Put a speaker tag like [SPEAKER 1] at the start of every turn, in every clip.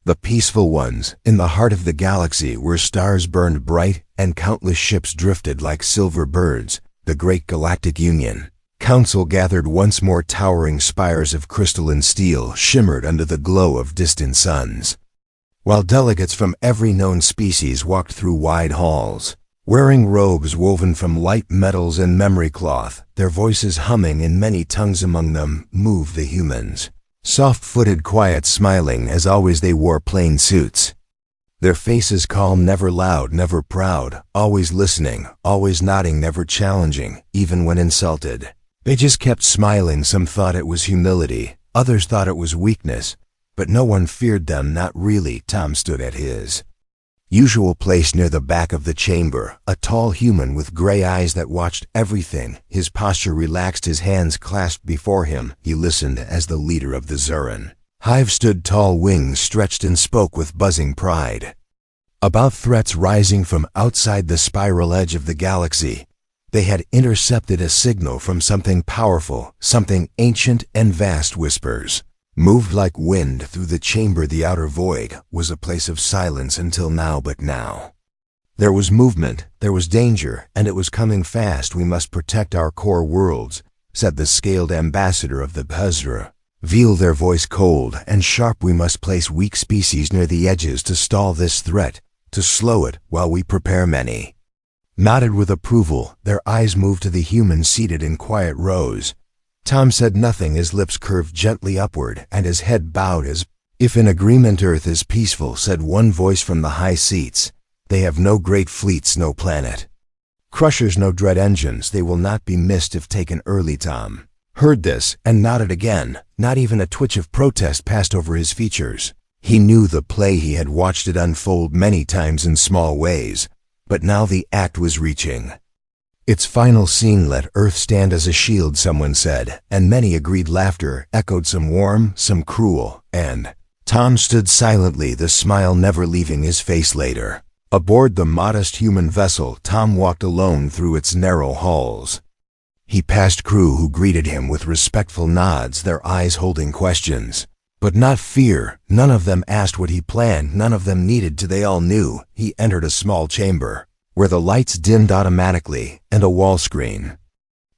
[SPEAKER 1] The peaceful ones, in the heart of the galaxy where stars burned bright and countless ships drifted like silver birds, the great Galactic Council gathered once more. Towering spires of crystal and steel shimmered under the glow of distant suns, while delegates from every known species walked through wide halls, wearing robes woven from light metals and memory cloth, their voices humming in many tongues. Among them moved the humans, soft-footed, quiet, smiling as always. They wore plain suits, their faces calm, never loud, never proud, always listening, always nodding, never challenging, even when insulted. They just kept smiling. Some thought it was humility, others thought it was weakness, but no one feared them, not really. Tom stood at his usual place near the back of the chamber, a tall human with gray eyes that watched everything. His posture relaxed, his hands clasped before him. He listened as the leader of the Zuran Hive stood tall, wings stretched, and spoke with buzzing pride about threats rising from outside the spiral edge of the galaxy. They had intercepted a signal from something powerful, something ancient and vast. Whispers moved like wind through the chamber. The outer void was a place of silence until now, but now there was movement, there was danger, and it was coming fast. We must protect our core worlds, said the scaled ambassador of the Bhazra Veal, their voice cold and sharp. We must place weak species near the edges to stall this threat, to slow it while we prepare. Many nodded with approval, their eyes moved to the humans seated in quiet rows. Tom said nothing, his lips curved gently upward and his head bowed as if in agreement. Earth is peaceful, said one voice from the high seats. They have no great fleets, no planet crushers, no dread engines. They will not be missed if taken early. Tom heard this and nodded again. Not even a twitch of protest passed over his features. He knew the play, he had watched it unfold many times in small ways, but now the act was reaching its final scene. Let Earth stand as a shield, someone said, and many agreed. Laughter echoed, some warm, some cruel, and Tom stood silently, the smile never leaving his face. Later, aboard the modest human vessel, Tom walked alone through its narrow halls. He passed crew who greeted him with respectful nods, their eyes holding questions, but not fear. None of them asked what he planned, none of them needed to. They all knew. He entered a small chamber where the lights dimmed automatically and a wall screen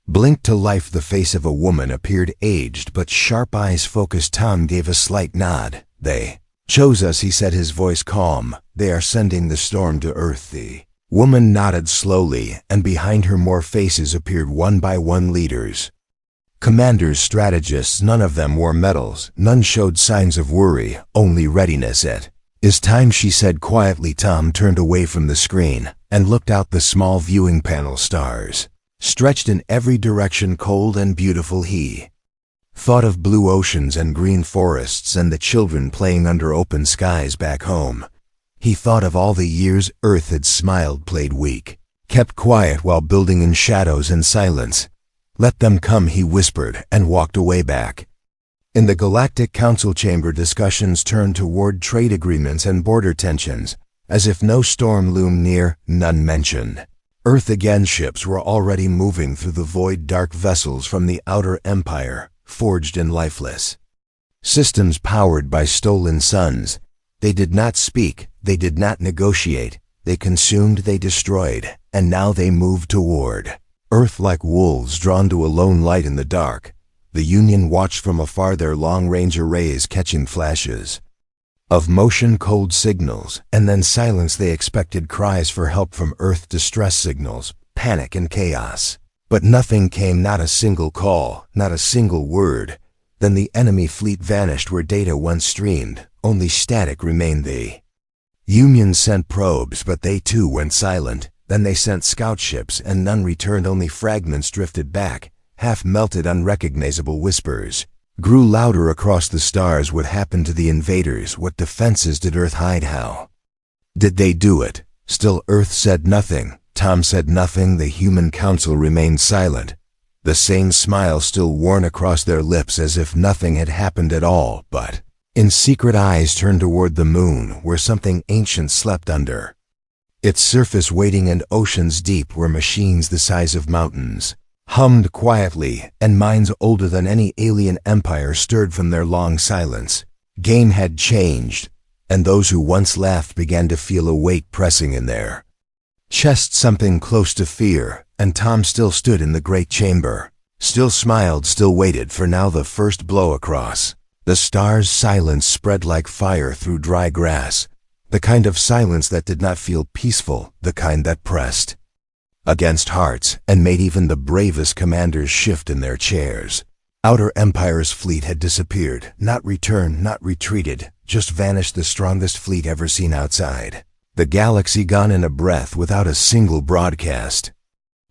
[SPEAKER 1] blinked to life. The face of a woman appeared, aged but sharp eyes focused. Tom gave a slight nod. They chose us, he said, his voice calm. They are sending the storm to Earth. The woman nodded slowly, and behind her more faces appeared one by one. Leaders, commanders, strategists. None of them wore medals, none showed signs of worry, only readiness. It is time, she said quietly. Tom turned away from the screen and looked out the small viewing panel. Stars stretched in every direction, cold and beautiful. He thought of blue oceans and green forests and the children playing under open skies back home. He thought of all the years Earth had smiled, played weak, kept quiet while building in shadows and silence. Let them come, he whispered, and walked away. Back in the Galactic Council chamber, discussions turned toward trade agreements and border tensions. As if no storm loomed near, none mentioned Earth again. Ships were already moving through the void, dark vessels from the outer empire, forged in lifeless systems powered by stolen suns. They did not speak, they did not negotiate, they consumed, they destroyed, and now they moved toward Earth like wolves drawn to a lone light in the dark. The Union watched from afar, their long-range arrays catching flashes of motion, cold signals, and then silence. They expected cries for help from Earth, distress signals, panic and chaos. But nothing came, not a single call, not a single word. Then the enemy fleet vanished where data once streamed, only static remained. The Union sent probes, but they too went silent. Then they sent scout ships, and none returned, only fragments drifted back, half-melted. Unrecognizable whispers grew louder across the stars. What happened to the invaders? What defenses did Earth hide? How did they do it? Still Earth said nothing. Tom said nothing. The Human Council remained silent, the same smile still worn across their lips, as if nothing had happened at all. But in secret, eyes turned toward the moon, where something ancient slept under its surface, waiting, and oceans deep, where machines the size of mountains hummed quietly, and minds older than any alien empire stirred from their long silence. Game had changed, and those who once laughed began to feel a weight pressing in their chest, something close to fear, and Tom still stood in the great chamber, still smiled, still waited for now the first blow across the stars. Silence spread like fire through dry grass, the kind of silence that did not feel peaceful, the kind that pressed against hearts and made even the bravest commanders shift in their chairs. Outer Empire's fleet had disappeared, not returned, not retreated, just vanished, the strongest fleet ever seen outside the galaxy, gone in a breath, without a single broadcast,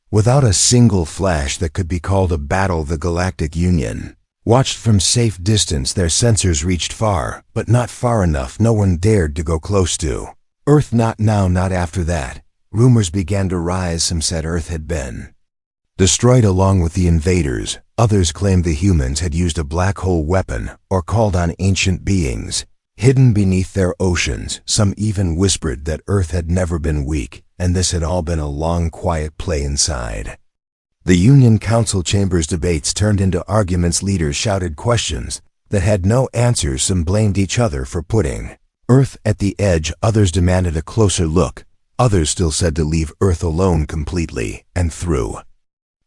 [SPEAKER 1] without a single flash that could be called a battle. The Galactic Union watched from safe distance. Their sensors reached far, but not far enough. No one dared to go close to Earth. Not now, not after that. Rumors began to rise. Some said Earth had been destroyed along with the invaders. Others claimed the humans had used a black hole weapon or called on ancient beings hidden beneath their oceans. Some even whispered that Earth had never been weak, and this had all been a long, quiet play inside the Union Council chambers. Debates turned into arguments. Leaders shouted questions that had no answers. Some blamed each other for putting Earth at the edge. Others demanded a closer look. Others still said to leave Earth alone completely. And through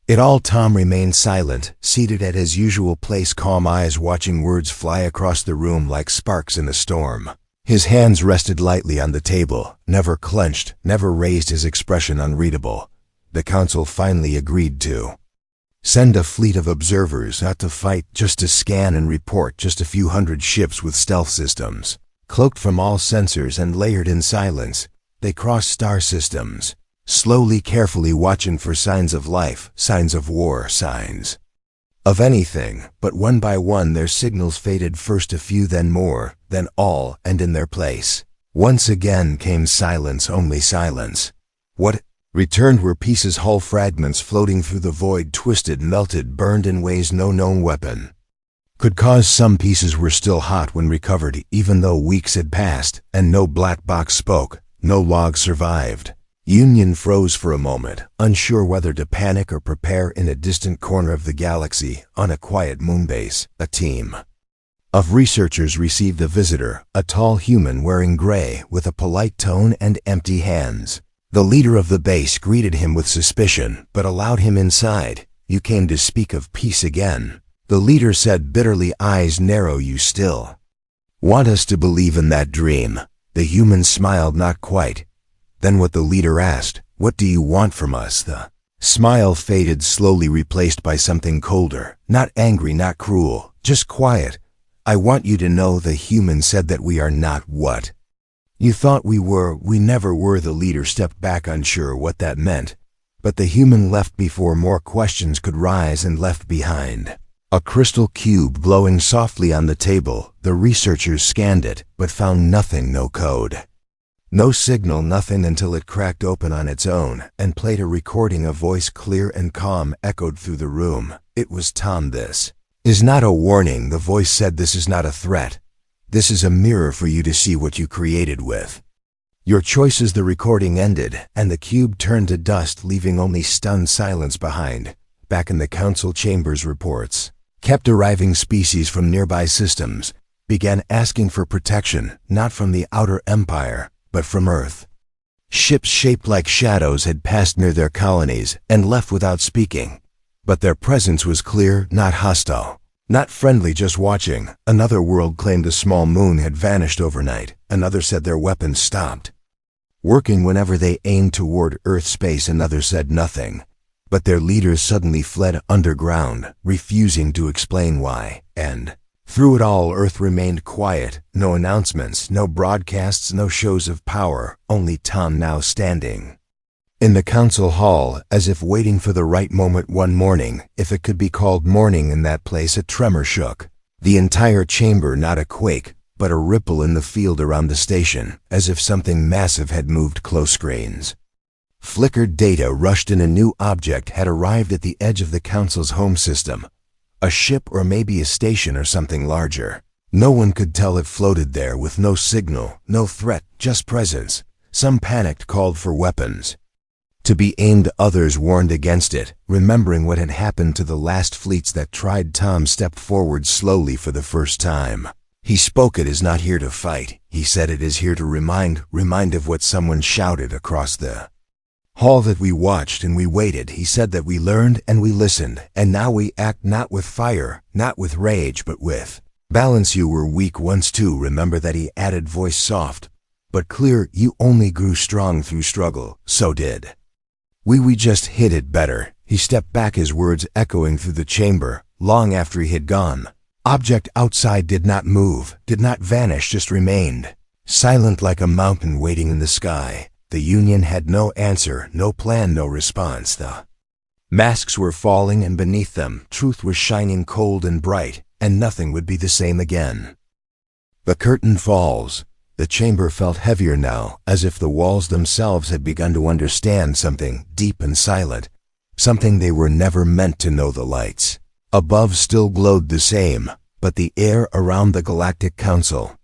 [SPEAKER 1] it all, Tom remained silent, seated at his usual place, calm eyes watching words fly across the room like sparks in a storm. His hands rested lightly on the table, never clenched, never raised, his expression unreadable. The council finally agreed to send a fleet of observers, not to fight, just to scan and report. Just a few hundred ships with stealth systems, cloaked from all sensors and layered in silence. They crossed star systems, slowly, carefully, watching for signs of life, signs of war, signs of anything. But one by one their signals faded, first a few, then more, then all, and in their place once again came silence, only silence. What returned were pieces, hull fragments floating through the void, twisted, melted, burned in ways no known weapon could cause. Some pieces were still hot when recovered, even though weeks had passed, and no black box spoke, no log survived. Union froze for a moment, unsure whether to panic or prepare. In a distant corner of the galaxy, on a quiet moonbase, a team of researchers received a visitor, a tall human wearing gray, with a polite tone and empty hands. The leader of the base greeted him with suspicion, but allowed him inside. "You came to speak of peace again," the leader said bitterly, eyes narrow. "You still want us to believe in that dream?" The human smiled, not quite. Then what the leader asked, "What do you want from us?" The smile faded, slowly replaced by something colder. Not angry, not cruel, just quiet. "I want you to know," the human said, "that we are not what you thought we were. We never were." The leader stepped back, unsure what that meant. But the human left before more questions could rise, and left behind a crystal cube glowing softly on the table. The researchers scanned it, but found nothing, no code, no signal, nothing, until it cracked open on its own and played a recording. A voice, clear and calm, echoed through the room. It was Tom. "This is not a warning," the voice said. "This is not a threat. This is a mirror for you to see what you created with your choices." The recording ended, and the cube turned to dust, leaving only stunned silence behind. Back in the council chambers, reports kept arriving. Species from nearby systems began asking for protection, not from the outer empire, but from Earth. Ships shaped like shadows had passed near their colonies and left without speaking. But their presence was clear, not hostile, not friendly, just watching. Another world claimed a small moon had vanished overnight. Another said their weapons stopped working whenever they aimed toward Earth space. Another said nothing, but their leaders suddenly fled underground, refusing to explain why. And through it all, Earth remained quiet. No announcements, no broadcasts, no shows of power, only Tom, now standing in the council hall, as if waiting for the right moment. One morning, if it could be called morning in that place, a tremor shook the entire chamber. Not a quake, but a ripple in the field around the station, as if something massive had moved. Close screens flickered, data rushed in. A new object had arrived at the edge of the council's home system. A ship, or maybe a station, or something larger. No one could tell. It floated there with no signal, no threat, just presence. Some panicked, called for weapons to be aimed. Others warned against it, remembering what had happened to the last fleets that tried. Tom stepped forward slowly for the first time. He spoke, "It is not here to fight." He said, "It is here to remind of what someone shouted across the hall that we watched and we waited." He said that we learned and we listened, and now we act, not with fire, not with rage, but with balance. "You were weak once too, remember that," he added, voice soft but clear. "You only grew strong through struggle, so did we just hid it better." He stepped back, his words echoing through the chamber long after he had gone. Object outside did not move, did not vanish, just remained silent like a mountain waiting in the sky. The Union had no answer, no plan, no response. The masks were falling, and beneath them, truth was shining cold and bright, and nothing would be the same again. The curtain falls. The chamber felt heavier now, as if the walls themselves had begun to understand something deep and silent, something they were never meant to know. The lights above still glowed the same, but the air around the Galactic Council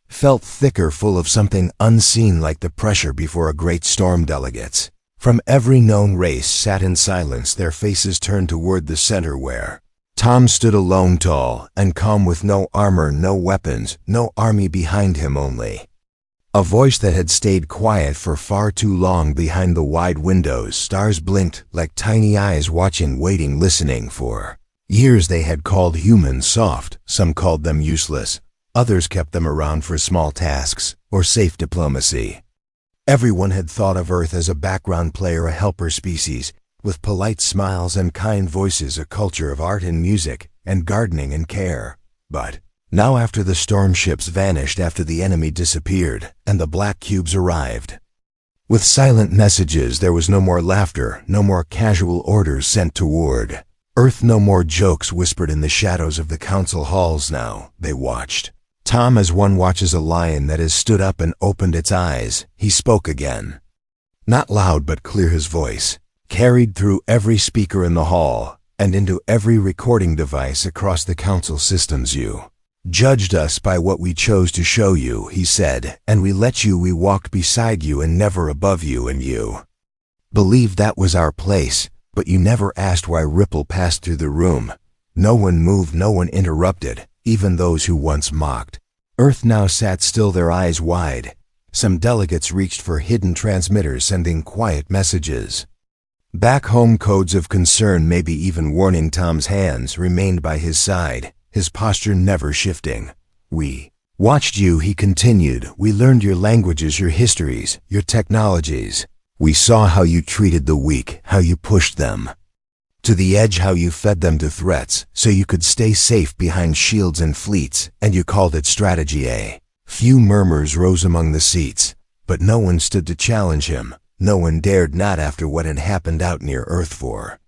[SPEAKER 1] felt thicker, full of something unseen, like the pressure before a great storm. Delegates from every known race sat in silence, their faces turned toward the center where Tom stood alone, tall and calm, with no armor, no weapons, no army behind him, only a voice that had stayed quiet for far too long. Behind the wide windows, stars blinked like tiny eyes, watching, waiting, listening. For years they had called humans soft, some called them useless, others kept them around for small tasks or safe diplomacy. Everyone had thought of Earth as a background player, a helper species, with polite smiles and kind voices, a culture of art and music and gardening and care. But now, after the storm ships vanished, after the enemy disappeared, and the black cubes arrived with silent messages, there was no more laughter, no more casual orders sent toward Earth, no more jokes whispered in the shadows of the council halls. Now they watched Tom as one watches a lion that has stood up and opened its eyes. He spoke again, not loud but clear, his voice carried through every speaker in the hall and into every recording device across the council systems. "You judged us by what we chose to show you," he said, "and we let you. We walked beside you and never above you, and you believed that was our place, but you never asked why." Ripple passed through the room. No one moved, no one interrupted, even those who once mocked Earth now sat still, their eyes wide. Some delegates reached for hidden transmitters, sending quiet messages back home, codes of concern, maybe even warning. Tom's hands remained by his side, his posture never shifting. "We watched you," he continued. "We learned your languages, your histories, your technologies. We saw how you treated the weak, how you pushed them to the edge, how you fed them to threats so you could stay safe behind shields and fleets, and you called it strategy." A few murmurs rose among the seats, but no one stood to challenge him. No one dared, not after what had happened out near Earth. For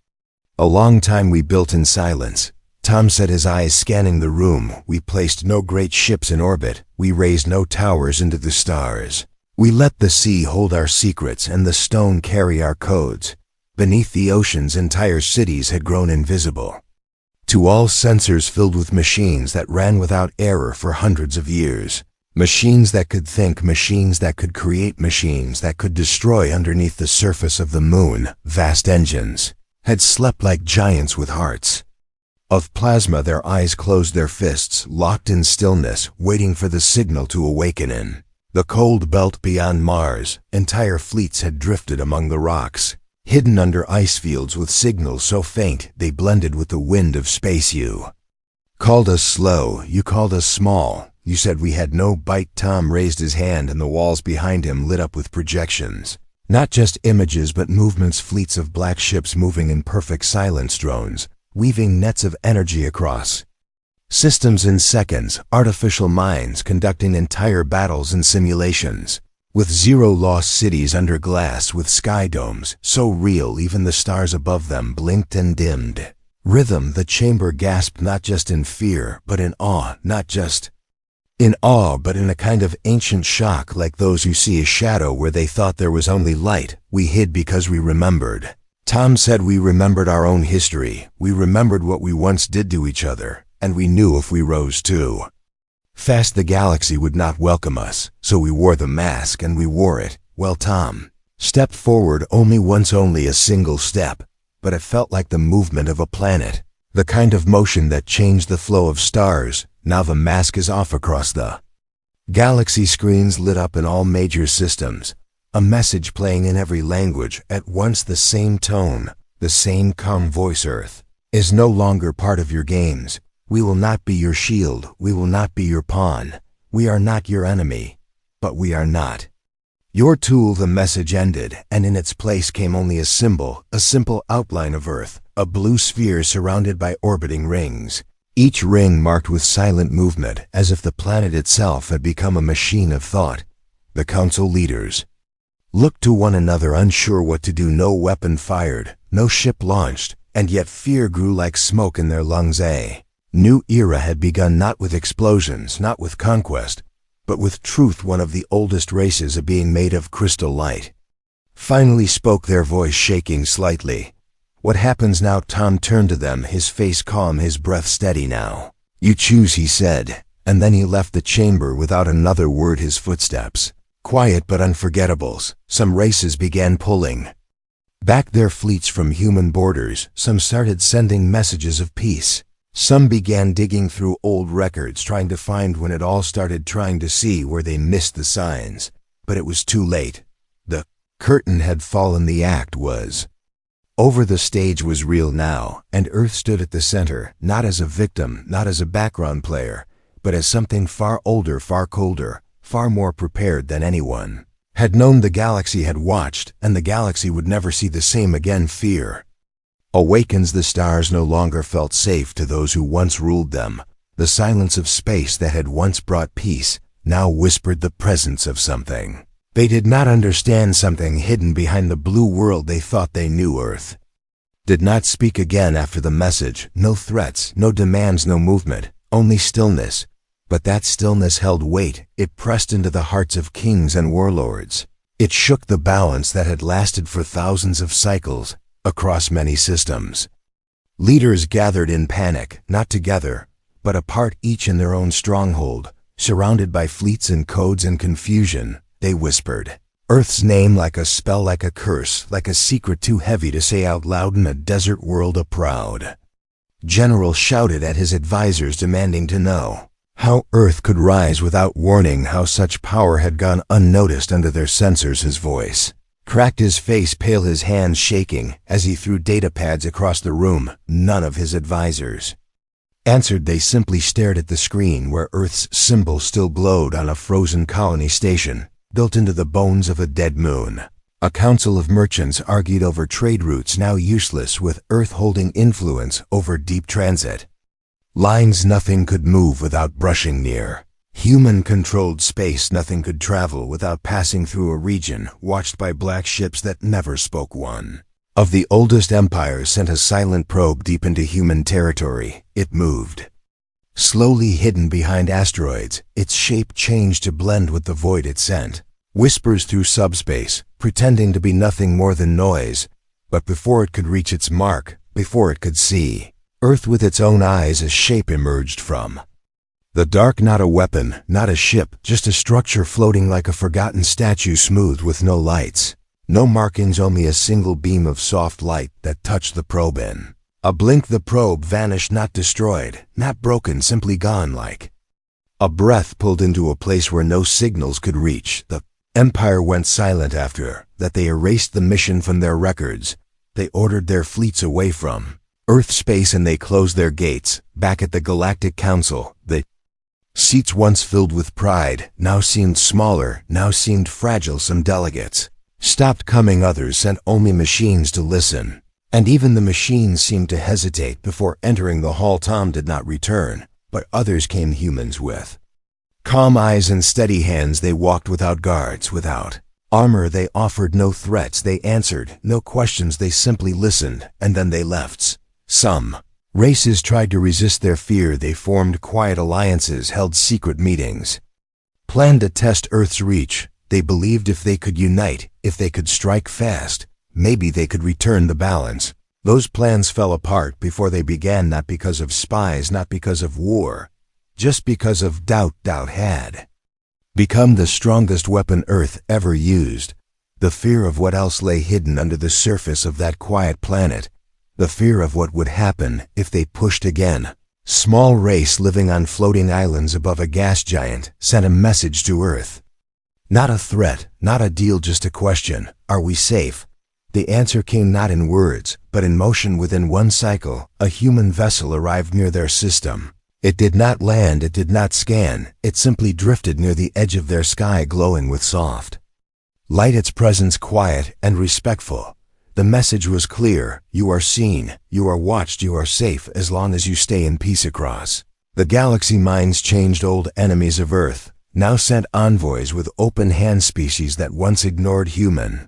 [SPEAKER 1] a long time we built in silence, Tom said, his eyes scanning the room. "We placed no great ships in orbit. We raised no towers into the stars. We let the sea hold our secrets and the stone carry our codes. Beneath the oceans, entire cities had grown invisible to all sensors, filled with machines that ran without error for hundreds of years. Machines that could think, machines that could create, machines that could destroy underneath the surface of the moon. Vast engines had slept like giants with hearts of plasma. Their eyes closed, their fists locked in stillness, waiting for the signal to awaken. In the cold belt beyond Mars, entire fleets had drifted among the rocks, hidden under ice fields with signals so faint they blended with the wind of space. You called us slow, you called us small. You said we had no bite." Tom raised his hand, and the walls behind him lit up with projections. Not just images, but movements, fleets of black ships moving in perfect silence, drones weaving nets of energy across systems in seconds, artificial minds conducting entire battles and simulations, with zero lost cities under glass, with sky domes so real even the stars above them blinked and dimmed. Rhythm. The chamber gasped, not just in fear, but in awe, not just in awe, but in a kind of ancient shock, like those who see a shadow where they thought there was only light. "We hid because we remembered." Tom said, "We remembered our own history. We remembered what we once did to each other, and we knew if we rose too fast, the galaxy would not welcome us. So we wore the mask, and we wore it well." Tom stepped forward, only once, only a single step, but it felt like the movement of a planet, the kind of motion that changed the flow of stars, Now the mask is off across the galaxy. Screens lit up in all major systems, a message playing in every language at once, the same tone, the same calm voice. Earth is no longer part of your games. We will not be your shield. We will not be your pawn. We are not your enemy, but we are not your tool. The message ended, and in its place came only a symbol, a simple outline of Earth, a blue sphere surrounded by orbiting rings, each ring marked with silent movement, as if the planet itself had become a machine of thought. The council leaders looked to one another, unsure what to do. No weapon fired, no ship launched, and yet fear grew like smoke in their lungs. A new era had begun, not with explosions, not with conquest, but with truth. One of the oldest races, a being made of crystal light, finally spoke, their voice shaking slightly. What happens now? Tom turned to them, his face calm, his breath steady. Now you choose, he said, and then he left the chamber without another word. His footsteps, quiet but unforgettable. Some races began pulling back their fleets from human borders. Some started sending messages of peace. Some began digging through old records, trying to find when it all started, trying to see where they missed the signs. But it was too late. The curtain had fallen. The act was over. The stage was real now, and Earth stood at the center, not as a victim, not as a background player, but as something far older, far colder, far more prepared than anyone had known. The galaxy had watched, and the galaxy would never see the same again. Fear awakens. The stars no longer felt safe to those who once ruled them. The silence of space that had once brought peace now whispered the presence of something they did not understand, something hidden behind the blue world they thought they knew. Earth did not speak again after the message. No threats, no demands, no movement, only stillness. But that stillness held weight. It pressed into the hearts of kings and warlords. It shook the balance that had lasted for thousands of cycles across many systems. Leaders gathered in panic, not together, but apart, each in their own stronghold, surrounded by fleets and codes and confusion. They whispered Earth's name like a spell, like a curse, like a secret too heavy to say out loud in a desert world. A proud general shouted at his advisors, demanding to know how Earth could rise without warning, how such power had gone unnoticed under their censors. His voice cracked, his face pale, his hands shaking as he threw data pads across the room. None of his advisors answered. They simply stared at the screen where Earth's symbol still glowed on a frozen colony station built into the bones of a dead moon. A council of merchants argued over trade routes now useless, with Earth holding influence over deep transit lines nothing could move without brushing near. Human-controlled space nothing could travel without passing through a region watched by black ships that never spoke. One of the oldest empires sent a silent probe deep into human territory. It moved slowly, hidden behind asteroids. Its shape changed to blend with the void it sent whispers through subspace, pretending to be nothing more than noise. But before it could reach its mark, before it could see Earth with its own eyes, a shape emerged from the dark. Not a weapon, not a ship, just a structure floating like a forgotten statue, smooth with no lights, no markings, only a single beam of soft light that touched the probe. In a blink the probe vanished, not destroyed, not broken, simply gone, like a breath pulled into a place where no signals could reach. The Empire went silent after that. They erased the mission from their records. They ordered their fleets away from Earth space, and they closed their gates. Back at the Galactic Council, the seats once filled with pride now seemed smaller, now seemed fragile. Some delegates stopped coming, others sent only machines to listen. And even the machines seemed to hesitate before entering the hall. Tom did not return, but others came, humans with calm eyes and steady hands. They walked without guards, without armor. They offered no threats. They answered no questions. They simply listened, and then they left. Some races tried to resist their fear. They formed quiet alliances, held secret meetings, planned to test Earth's reach. They believed if they could unite, if they could strike fast, maybe they could return the balance. Those plans fell apart before they began, not because of spies, not because of war, just because of doubt. Doubt had become the strongest weapon Earth ever used. The fear of what else lay hidden under the surface of that quiet planet. The fear of what would happen if they pushed again. Small race living on floating islands above a gas giant sent a message to Earth. Not a threat, not a deal, just a question. Are we safe? The answer came not in words, but in motion. Within one cycle, a human vessel arrived near their system. It did not land, it did not scan, it simply drifted near the edge of their sky, glowing with soft light, its presence quiet and respectful. The message was clear: you are seen, you are watched, you are safe as long as you stay in peace. Across the galaxy, minds changed. Old enemies of Earth now sent envoys with open hands. Species that once ignored human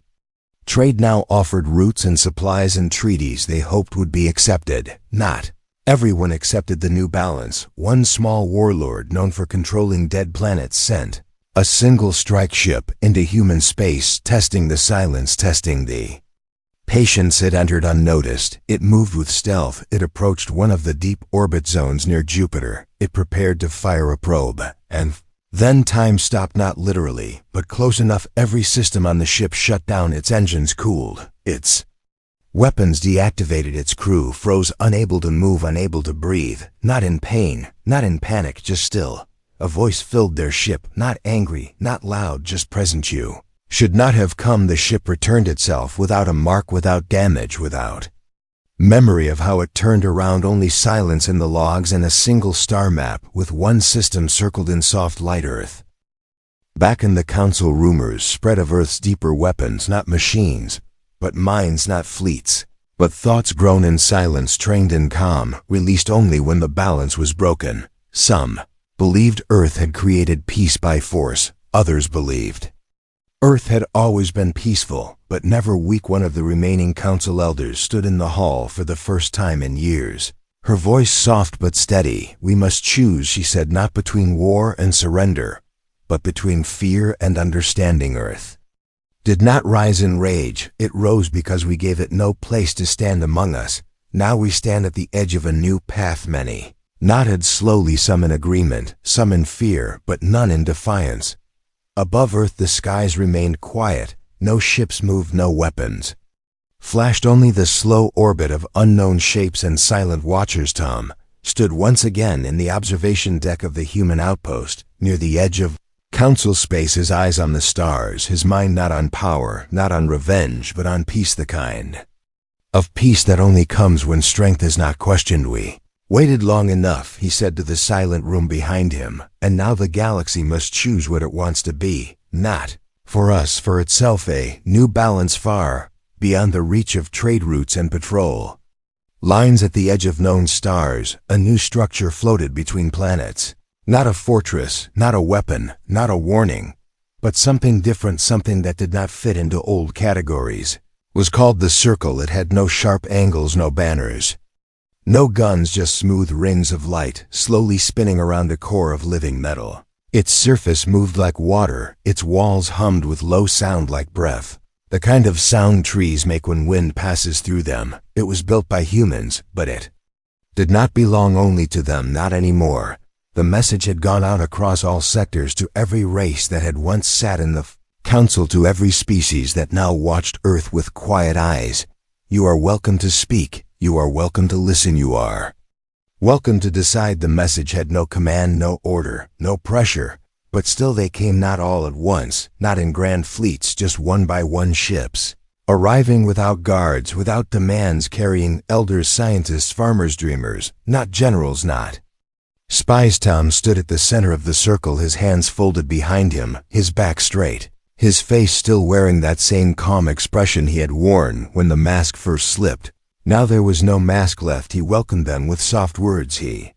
[SPEAKER 1] trade now offered routes and supplies and treaties they hoped would be accepted. Not everyone accepted the new balance. One small warlord known for controlling dead planets sent a single strike ship into human space, testing the silence, testing the patience. It entered unnoticed. It moved with stealth. It approached one of the deep orbit zones near Jupiter. It prepared to fire a probe. And then time stopped, not literally, but close enough. Every system on the ship shut down. Its engines cooled. Its weapons deactivated. Its crew froze, unable to move, unable to breathe. Not in pain, not in panic, just still. A voice filled their ship, not angry, not loud, just present. You should not have come. The ship returned itself, without a mark, without damage, without memory of how it turned around. Only silence in the logs and a single star map with one system circled in soft light. Earth. Back in the council, rumors spread of Earth's deeper weapons, not machines, but minds, not fleets, but thoughts grown in silence, trained in calm, released only when the balance was broken. Some believed Earth had created peace by force. Others believed Earth had always been peaceful, but never weak. One of the remaining council elders stood in the hall for the first time in years. Her voice soft but steady. We must choose, she said, not between war and surrender, but between fear and understanding. Earth did not rise in rage. It rose because we gave it no place to stand among us. Now we stand at the edge of a new path. Many nodded slowly, some in agreement, some in fear, but none in defiance. Above Earth the skies remained quiet. No ships moved, no weapons flashed, only the slow orbit of unknown shapes and silent watchers. Tom stood once again in the observation deck of the human outpost, near the edge of council space, his eyes on the stars, his mind not on power, not on revenge, but on peace, the kind of peace that only comes when strength is not questioned. We waited long enough, he said to the silent room behind him, and now the galaxy must choose what it wants to be. Not for us, for itself, a new balance far beyond the reach of trade routes and patrol lines. At the edge of known stars, a new structure floated between planets. Not a fortress, not a weapon, not a warning, but something different, something that did not fit into old categories. It was called the Circle. It had no sharp angles, no banners, no guns, just smooth rings of light, slowly spinning around a core of living metal. Its surface moved like water, its walls hummed with low sound like breath, the kind of sound trees make when wind passes through them. It was built by humans, but it did not belong only to them, not anymore. The message had gone out across all sectors, to every race that had once sat in the council, to every species that now watched Earth with quiet eyes. You are welcome to speak. You are welcome to listen. You are welcome to decide. The message had no command, no order, no pressure, but still they came, not all at once, not in grand fleets, just one by one ships, arriving without guards, without demands, carrying elders, scientists, farmers, dreamers, not generals, not spies. Tom stood at the center of the circle, his hands folded behind him, his back straight, his face still wearing that same calm expression he had worn when the mask first slipped. Now there was no mask left. He welcomed them with soft words. He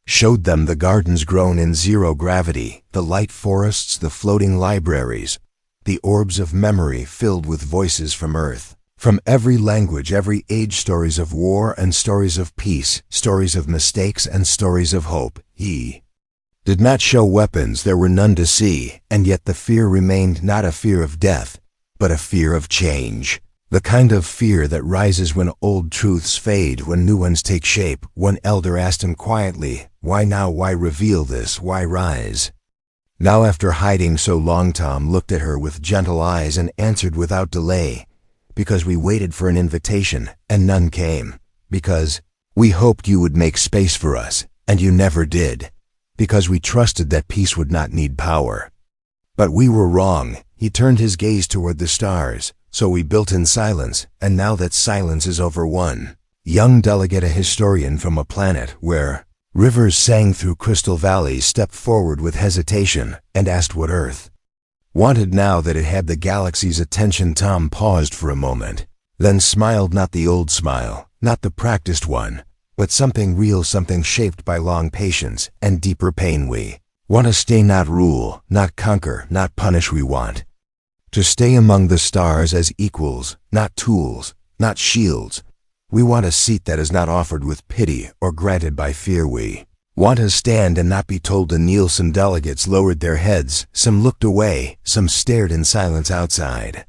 [SPEAKER 1] showed them the gardens grown in zero gravity, the light forests, the floating libraries, the orbs of memory filled with voices from Earth, from every language, every age, stories of war and stories of peace, stories of mistakes and stories of hope. He did not show weapons, there were none to see, and yet the fear remained, not a fear of death, but a fear of change. The kind of fear that rises when old truths fade, when new ones take shape. One elder asked him quietly, "Why now? Why reveal this? Why rise?" Now, after hiding so long, Tom looked at her with gentle eyes and answered without delay, "Because we waited for an invitation, and none came. Because we hoped you would make space for us. and you never did, because we trusted that peace would not need power. But we were wrong. He turned his gaze toward the stars, so we built in silence, and now that silence is over, one young delegate, a historian from a planet where rivers sang through crystal valleys, stepped forward with hesitation and asked what Earth wanted now that it had the galaxy's attention. Tom paused for a moment, then smiled, not the old smile, not the practiced one, but something real, something shaped by long patience and deeper pain. We want to stay, not rule, not conquer, not punish. We want to stay among the stars as equals, not tools, not shields. We want a seat that is not offered with pity or granted by fear. We want to stand and not be told to kneel. Some delegates lowered their heads, some looked away, some stared in silence outside.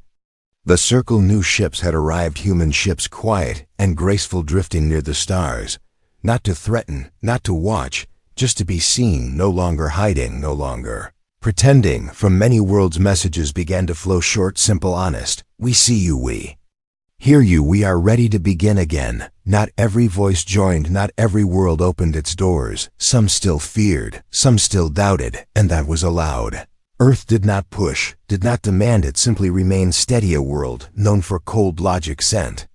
[SPEAKER 1] The circle knew ships had arrived, human ships, quiet and graceful, drifting near the stars, not to threaten, not to watch, just to be seen, no longer hiding, no longer pretending. From many worlds messages began to flow, short, simple, honest. We see you, we hear you, we are ready to begin again. Not every voice joined, not every world opened its doors. Some still feared, some still doubted, and that was allowed. Earth did not push, did not demand, it simply remained steady. A world known for cold logic sent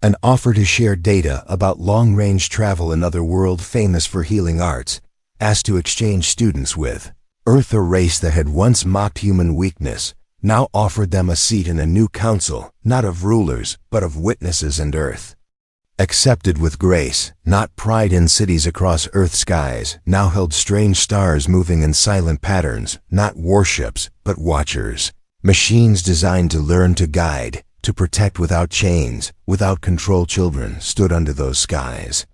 [SPEAKER 1] an offer to share data about long-range travel. Another world famous for healing arts asked to exchange students with Earth. A race that had once mocked human weakness now offered them a seat in a new council, not of rulers, but of witnesses. And Earth accepted with grace, not pride. In cities across Earth's skies now held strange stars moving in silent patterns, not warships, but watchers. Machines designed to learn, to guide, to protect without chains, without control. Children stood under those skies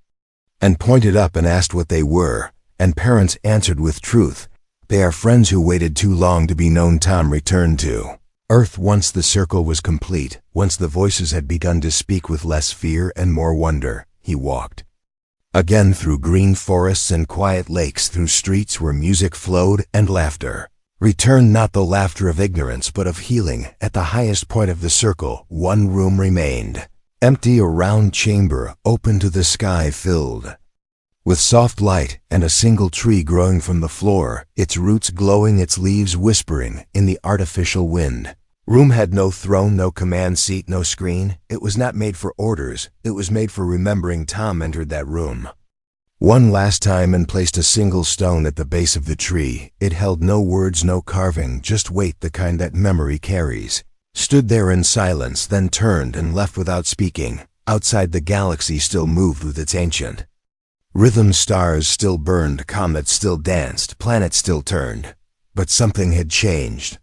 [SPEAKER 1] and pointed up and asked what they were, and parents answered with truth. They are friends who waited too long to be known. Tom returned to Earth once the circle was complete, once the voices had begun to speak with less fear and more wonder. He walked again through green forests and quiet lakes, through streets where music flowed and laughter returned, not the laughter of ignorance but of healing. At the highest point of the circle, one room remained empty, a round chamber open to the sky, filled with soft light, and a single tree growing from the floor, its roots glowing, its leaves whispering in the artificial wind. Room had no throne, no command seat, no screen. It was not made for orders, it was made for remembering. Tom entered that room one last time and placed a single stone at the base of the tree. It held no words, no carving, just weight, the kind that memory carries. Stood there in silence, then turned and left without speaking. Outside, the galaxy still moved with its ancient rhythm. Stars still burned, comets still danced, planets still turned. But something had changed.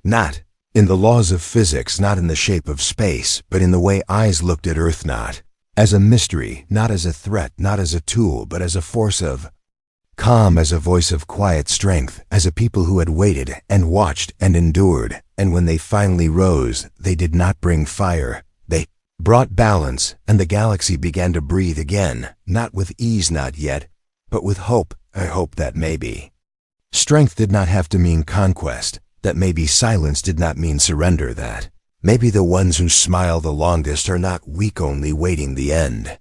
[SPEAKER 1] Not in the laws of physics, not in the shape of space, but in the way eyes looked at Earth, not as a mystery, not as a threat, not as a tool, but as a force of calm, as a voice of quiet strength, as a people who had waited and watched and endured. And when they finally rose, they did not bring fire. They brought balance, and the galaxy began to breathe again, not with ease, not yet, but with hope. A hope that maybe strength did not have to mean conquest, that maybe silence did not mean surrender, that maybe the ones who smile the longest are not weak, only waiting the end.